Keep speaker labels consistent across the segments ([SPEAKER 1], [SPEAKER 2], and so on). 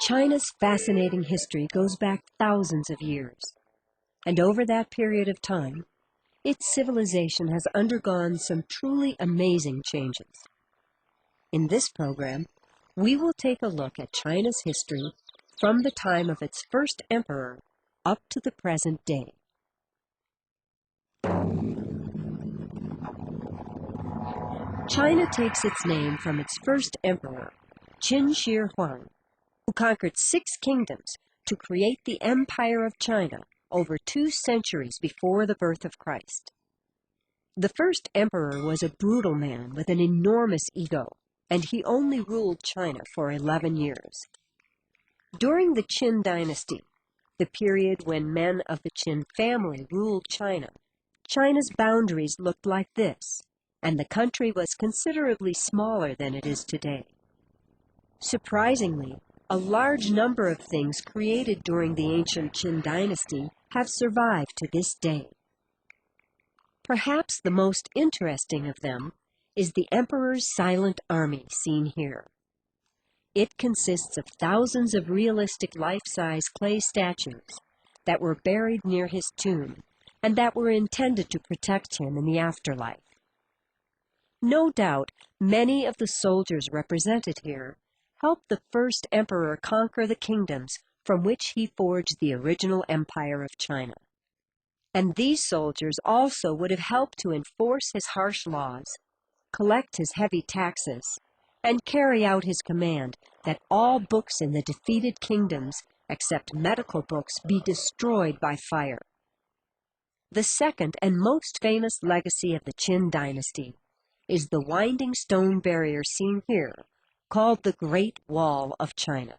[SPEAKER 1] China's fascinating history goes back thousands of years, and over that period of time, its civilization has undergone some truly amazing changes. In this program, we will take a look at China's history from the time of its first emperor up to the present day. China takes its name from its first emperor, Qin Shi Huang, who conquered 6 kingdoms to create the Empire of China over 2 centuries before the birth of Christ. The first emperor was a brutal man with an enormous ego, and he only ruled China for 11 years. During the Qin dynasty, the period when men of the Qin family ruled China, China's boundaries looked like this, and the country was considerably smaller than it is today. Surprisingly, a large number of things created during the ancient Qin dynasty have survived to this day. Perhaps the most interesting of them is the emperor's silent army seen here. It consists of thousands of realistic life-size clay statues that were buried near his tomb and that were intended to protect him in the afterlife. No doubt, many of the soldiers represented here helped the first emperor conquer the kingdoms from which he forged the original empire of China. And these soldiers also would have helped to enforce his harsh laws, collect his heavy taxes, and carry out his command that all books in the defeated kingdoms, except medical books, be destroyed by fire. The second and most famous legacy of the Qin dynasty is the winding stone barrier seen here, called the Great Wall of China.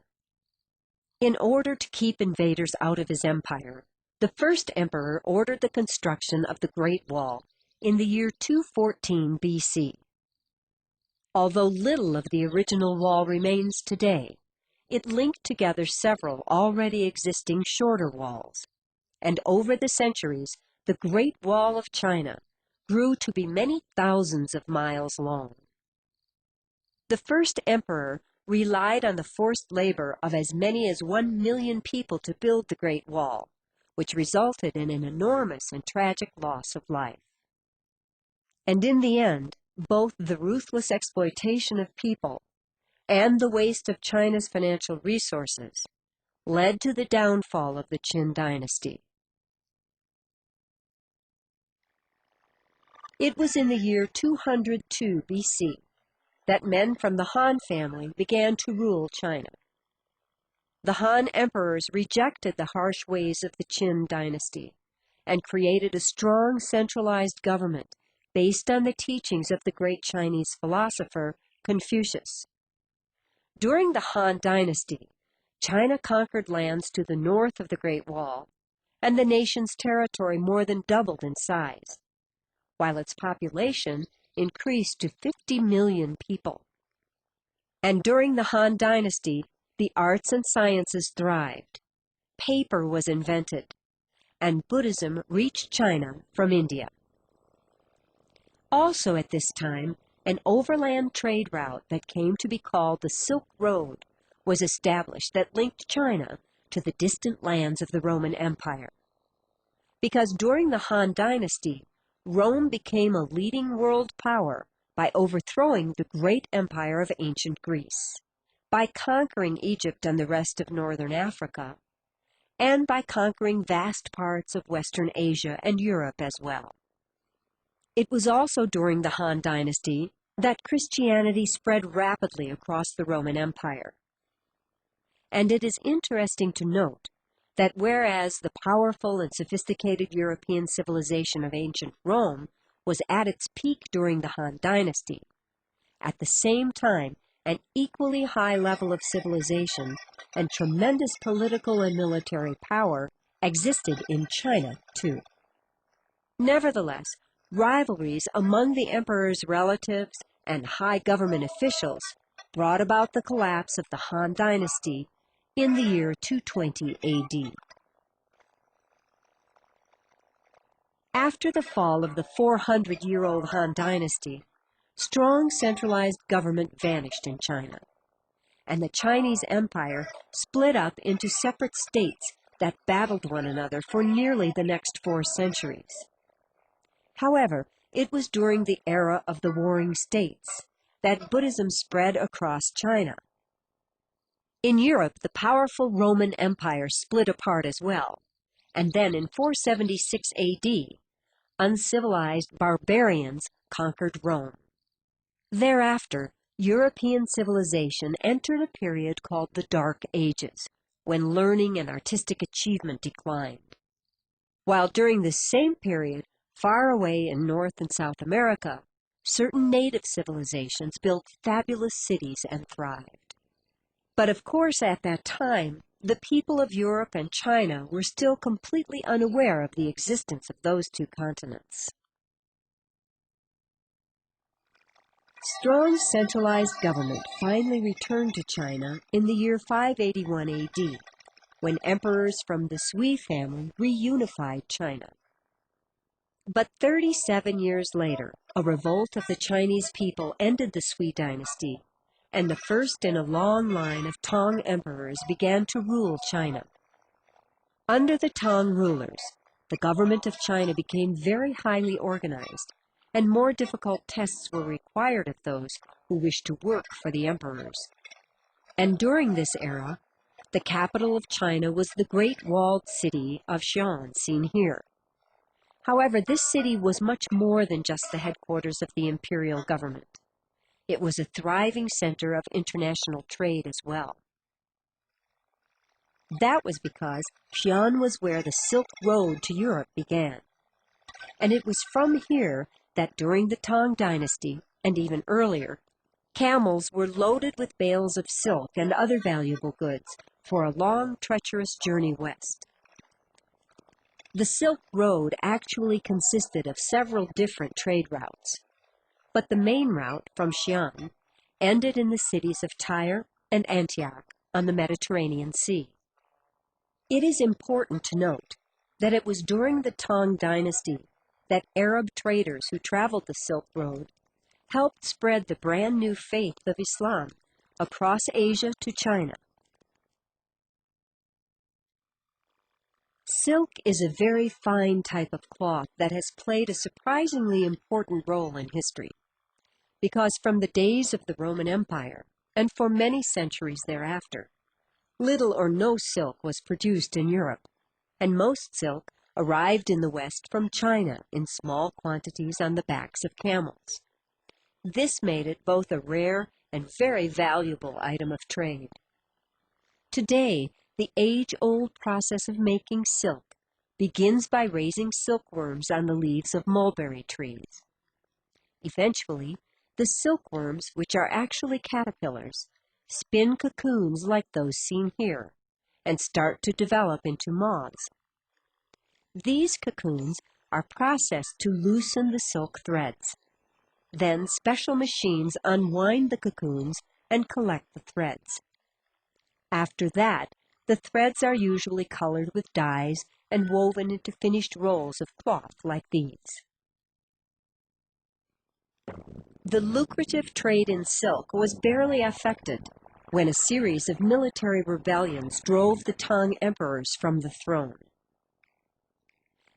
[SPEAKER 1] In order to keep invaders out of his empire, the first emperor ordered the construction of the Great Wall in the year 214 BC. Although little of the original wall remains today, it linked together several already existing shorter walls, and over the centuries, the Great Wall of China grew to be many thousands of miles long. The first emperor relied on the forced labor of as many as 1 million people to build the Great Wall, which resulted in an enormous and tragic loss of life. And in the end, both the ruthless exploitation of people and the waste of China's financial resources led to the downfall of the Qin dynasty. It was in the year 202 BC that men from the Han family began to rule China. The Han emperors rejected the harsh ways of the Qin dynasty and created a strong centralized government based on the teachings of the great Chinese philosopher Confucius. During the Han dynasty, China conquered lands to the north of the Great Wall, and the nation's territory more than doubled in size, while its population increased to 50 million people. And during the Han dynasty, the arts and sciences thrived, paper was invented, and Buddhism reached China from India. Also at this time, an overland trade route that came to be called the Silk Road was established that linked China to the distant lands of the Roman Empire. Because during the Han dynasty, Rome became a leading world power by overthrowing the great empire of ancient Greece, by conquering Egypt and the rest of northern Africa, and by conquering vast parts of Western Asia and Europe as well. It was also during the Han dynasty that Christianity spread rapidly across the Roman Empire. And it is interesting to note that whereas the powerful and sophisticated European civilization of ancient Rome was at its peak during the Han dynasty, at the same time, an equally high level of civilization and tremendous political and military power existed in China, too. Nevertheless, rivalries among the emperor's relatives and high government officials brought about the collapse of the Han dynasty in the year 220 AD. After the fall of the 400-year-old Han dynasty, strong centralized government vanished in China, and the Chinese Empire split up into separate states that battled one another for nearly the next 4 centuries. However, it was during the era of the Warring States that Buddhism spread across China. In Europe, the powerful Roman Empire split apart as well, and then in 476 A.D., uncivilized barbarians conquered Rome. Thereafter, European civilization entered a period called the Dark Ages, when learning and artistic achievement declined. While during this same period, far away in North and South America, certain native civilizations built fabulous cities and thrived. But of course, at that time, the people of Europe and China were still completely unaware of the existence of those 2 continents. Strong centralized government finally returned to China in the year 581 A.D., when emperors from the Sui family reunified China. But 37 years later, a revolt of the Chinese people ended the Sui dynasty, and the first in a long line of Tang emperors began to rule China. Under the Tang rulers, the government of China became very highly organized, and more difficult tests were required of those who wished to work for the emperors. And during this era, the capital of China was the great walled city of Xi'an, seen here. However, this city was much more than just the headquarters of the imperial government. It was a thriving center of international trade as well. That was because Xi'an was where the Silk Road to Europe began. And it was from here that during the Tang Dynasty, and even earlier, camels were loaded with bales of silk and other valuable goods for a long, treacherous journey west. The Silk Road actually consisted of several different trade routes, but the main route from Xi'an ended in the cities of Tyre and Antioch on the Mediterranean Sea. It is important to note that it was during the Tang Dynasty that Arab traders who traveled the Silk Road helped spread the brand new faith of Islam across Asia to China. Silk is a very fine type of cloth that has played a surprisingly important role in history, because from the days of the Roman Empire, and for many centuries thereafter, little or no silk was produced in Europe, and most silk arrived in the West from China in small quantities on the backs of camels. This made it both a rare and very valuable item of trade. Today, the age-old process of making silk begins by raising silkworms on the leaves of mulberry trees. Eventually, the silkworms, which are actually caterpillars, spin cocoons like those seen here and start to develop into moths. These cocoons are processed to loosen the silk threads. Then special machines unwind the cocoons and collect the threads. After that, the threads are usually colored with dyes and woven into finished rolls of cloth like these. The lucrative trade in silk was barely affected when a series of military rebellions drove the Tang emperors from the throne.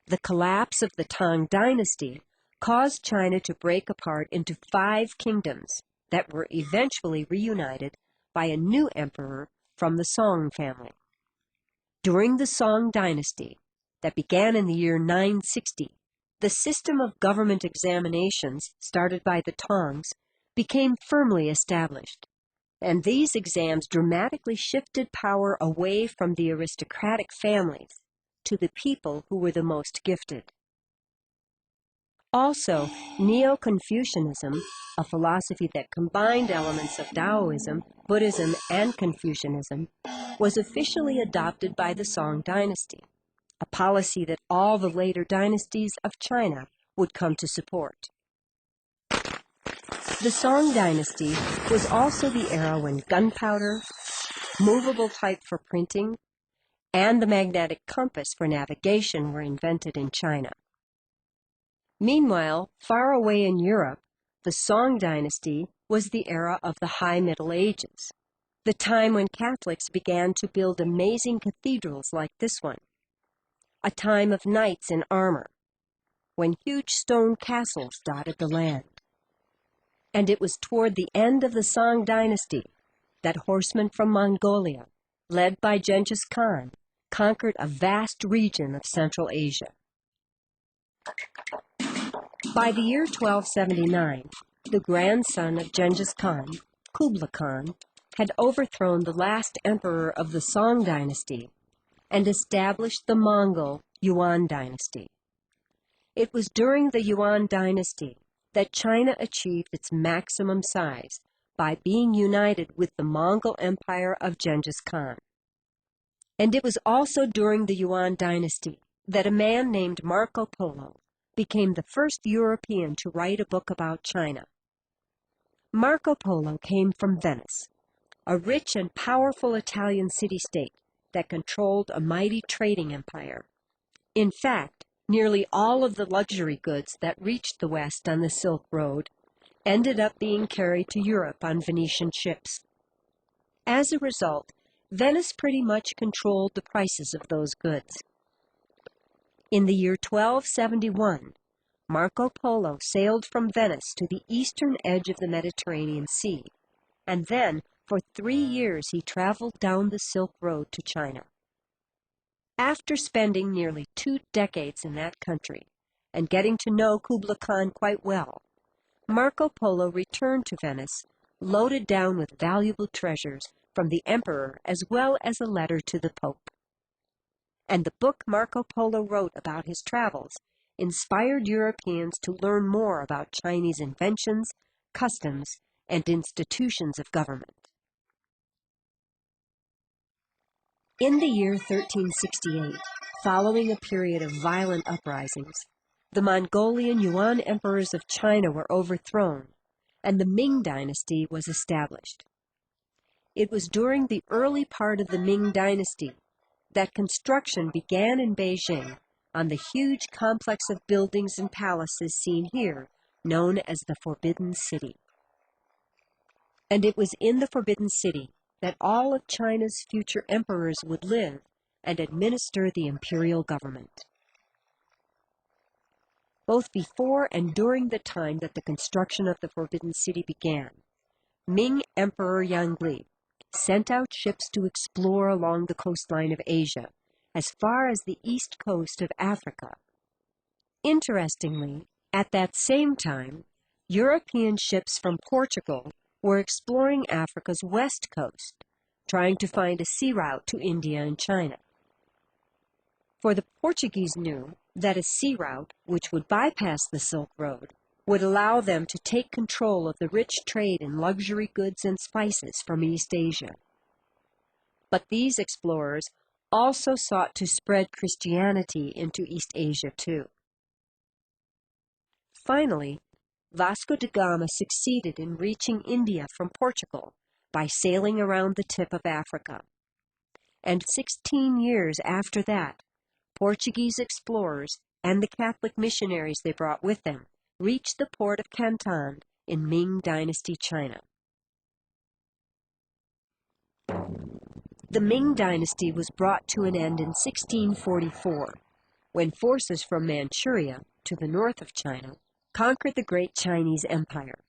[SPEAKER 1] The collapse of the Tang dynasty caused China to break apart into 5 kingdoms that were eventually reunited by a new emperor from the Song family. During the Song dynasty, that began in the year 960, the system of government examinations started by the Tangs became firmly established, and these exams dramatically shifted power away from the aristocratic families to the people who were the most gifted. Also, Neo-Confucianism, a philosophy that combined elements of Taoism, Buddhism, and Confucianism, was officially adopted by the Song dynasty, a policy that all the later dynasties of China would come to support. The Song dynasty was also the era when gunpowder, movable type for printing, and the magnetic compass for navigation were invented in China. Meanwhile, far away in Europe, The Song dynasty was the era of the High Middle Ages, the time when Catholics began to build amazing cathedrals like this one, a time of knights in armor, when huge stone castles dotted the land. And it was toward the end of the Song dynasty that horsemen from Mongolia, led by Genghis Khan, conquered a vast region of Central Asia. By the year 1279, the grandson of Genghis Khan, Kublai Khan, had overthrown the last emperor of the Song dynasty and established the Mongol Yuan dynasty. It was during the Yuan dynasty that China achieved its maximum size by being united with the Mongol Empire of Genghis Khan. And it was also during the Yuan dynasty that a man named Marco Polo became the first European to write a book about China. Marco Polo came from Venice, a rich and powerful Italian city-state that controlled a mighty trading empire. In fact, nearly all of the luxury goods that reached the West on the Silk Road ended up being carried to Europe on Venetian ships. As a result, Venice pretty much controlled the prices of those goods. In the year 1271, Marco Polo sailed from Venice to the eastern edge of the Mediterranean Sea, and then for 3 years he traveled down the Silk Road to China. After spending nearly 2 decades in that country and getting to know Kublai Khan quite well, Marco Polo returned to Venice, loaded down with valuable treasures from the emperor as well as a letter to the Pope. And the book Marco Polo wrote about his travels inspired Europeans to learn more about Chinese inventions, customs, and institutions of government. In the year 1368, following a period of violent uprisings, the Mongolian Yuan emperors of China were overthrown, and the Ming dynasty was established. It was during the early part of the Ming dynasty that construction began in Beijing on the huge complex of buildings and palaces seen here, known as the Forbidden City. And it was in the Forbidden City that all of China's future emperors would live and administer the imperial government. Both before and during the time that the construction of the Forbidden City began, Ming Emperor Yangli sent out ships to explore along the coastline of Asia, as far as the east coast of Africa. Interestingly, at that same time, European ships from Portugal were exploring Africa's west coast, trying to find a sea route to India and China. For the Portuguese knew that a sea route, which would bypass the Silk Road, would allow them to take control of the rich trade in luxury goods and spices from East Asia. But these explorers also sought to spread Christianity into East Asia too. Finally, Vasco da Gama succeeded in reaching India from Portugal by sailing around the tip of Africa. And 16 years after that, Portuguese explorers and the Catholic missionaries they brought with them reached the port of Canton in Ming Dynasty, China. The Ming Dynasty was brought to an end in 1644, when forces from Manchuria, to the north of China, conquered the great Chinese Empire.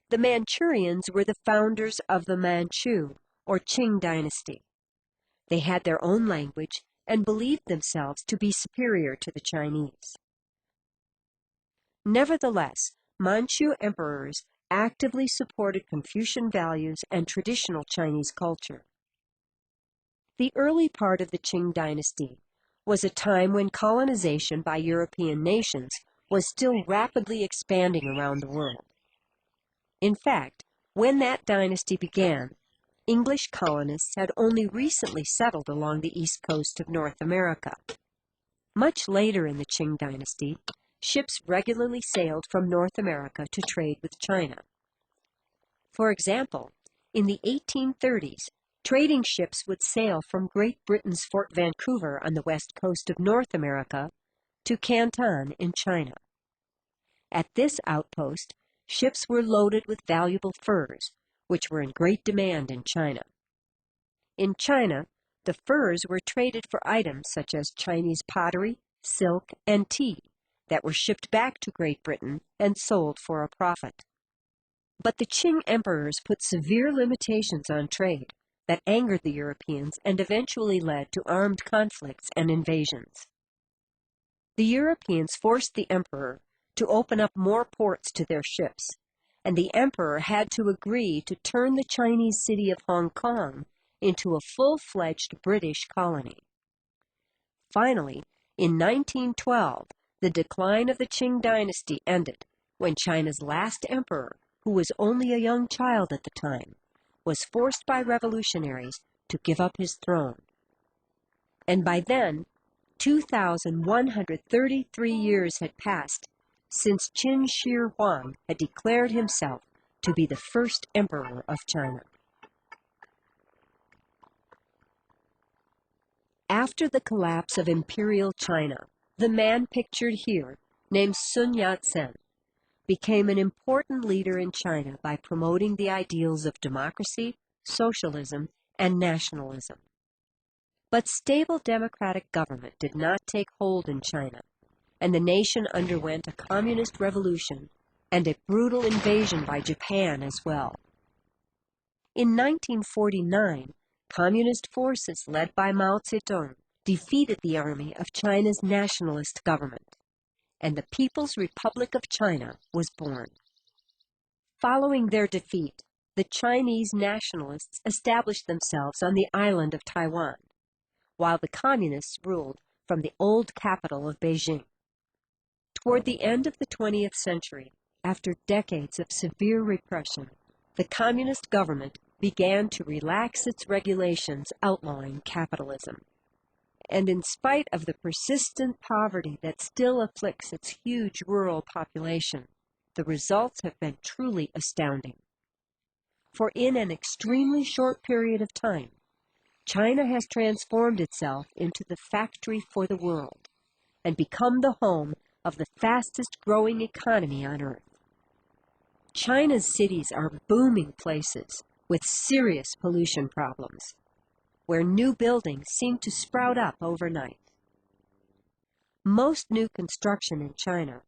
[SPEAKER 1] The Manchurians were the founders of the Manchu, or Qing dynasty. They had their own language and believed themselves to be superior to the Chinese. Nevertheless, Manchu emperors actively supported Confucian values and traditional Chinese culture. The early part of the Qing dynasty was a time when colonization by European nations was still rapidly expanding around the world. In fact, when that dynasty began, English colonists had only recently settled along the east coast of North America. Much later in the Qing dynasty, ships regularly sailed from North America to trade with China. For example, in the 1830s, trading ships would sail from Great Britain's Fort Vancouver on the west coast of North America to Canton in China. At this outpost, ships were loaded with valuable furs, which were in great demand in China. In China, the furs were traded for items such as Chinese pottery, silk, and tea that were shipped back to Great Britain and sold for a profit. But the Qing emperors put severe limitations on trade that angered the Europeans and eventually led to armed conflicts and invasions. The Europeans forced the emperor to open up more ports to their ships, and the emperor had to agree to turn the Chinese city of Hong Kong into a full-fledged British colony. Finally, in 1912, the decline of the Qing dynasty ended when China's last emperor, who was only a young child at the time, was forced by revolutionaries to give up his throne. And by then, 2,133 years had passed since Qin Shi Huang had declared himself to be the first emperor of China. After the collapse of imperial China, the man pictured here, named Sun Yat-sen, became an important leader in China by promoting the ideals of democracy, socialism, and nationalism. But stable democratic government did not take hold in China, and the nation underwent a communist revolution and a brutal invasion by Japan as well. In 1949, communist forces led by Mao Zedong defeated the army of China's nationalist government, and the People's Republic of China was born. Following their defeat, the Chinese nationalists established themselves on the island of Taiwan, while the communists ruled from the old capital of Beijing. Toward the end of the 20th century, after decades of severe repression, the communist government began to relax its regulations outlawing capitalism. And in spite of the persistent poverty that still afflicts its huge rural population, the results have been truly astounding. For in an extremely short period of time, China has transformed itself into the factory for the world and become the home of the fastest growing economy on earth. China's cities are booming places with serious pollution problems, where new buildings seem to sprout up overnight. Most new construction in China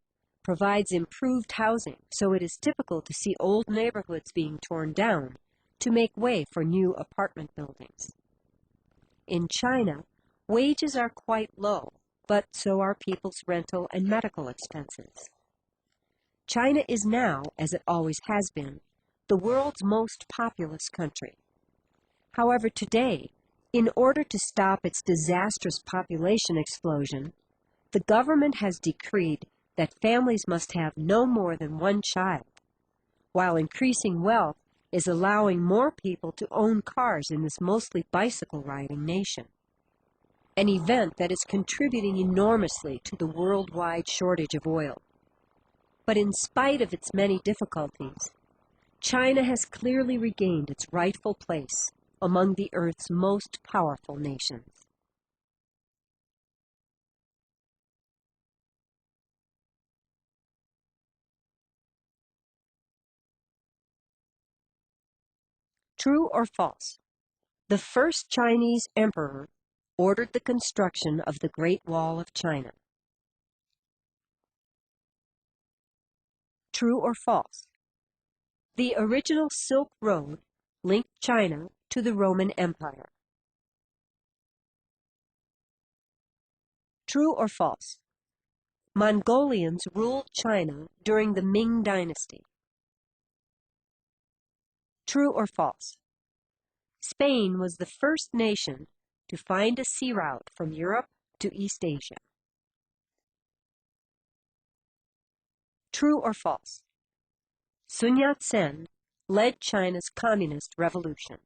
[SPEAKER 1] provides improved housing, so it is typical to see old neighborhoods being torn down to make way for new apartment buildings. In China, wages are quite low, but so are people's rental and medical expenses. China is now, as it always has been, the world's most populous country. However, today, in order to stop its disastrous population explosion, the government has decreed that families must have no more than one child, while increasing wealth is allowing more people to own cars in this mostly bicycle-riding nation, an event that is contributing enormously to the worldwide shortage of oil. But in spite of its many difficulties, China has clearly regained its rightful place among the Earth's most powerful nations. True or false? The first Chinese emperor ordered the construction of the Great Wall of China. True or false? The original Silk Road linked China to the Roman Empire. True or false? Mongolians ruled China during the Ming Dynasty. True or false? Spain was the first nation to find a sea route from Europe to East Asia. True or false? Sun Yat-sen led China's communist revolution.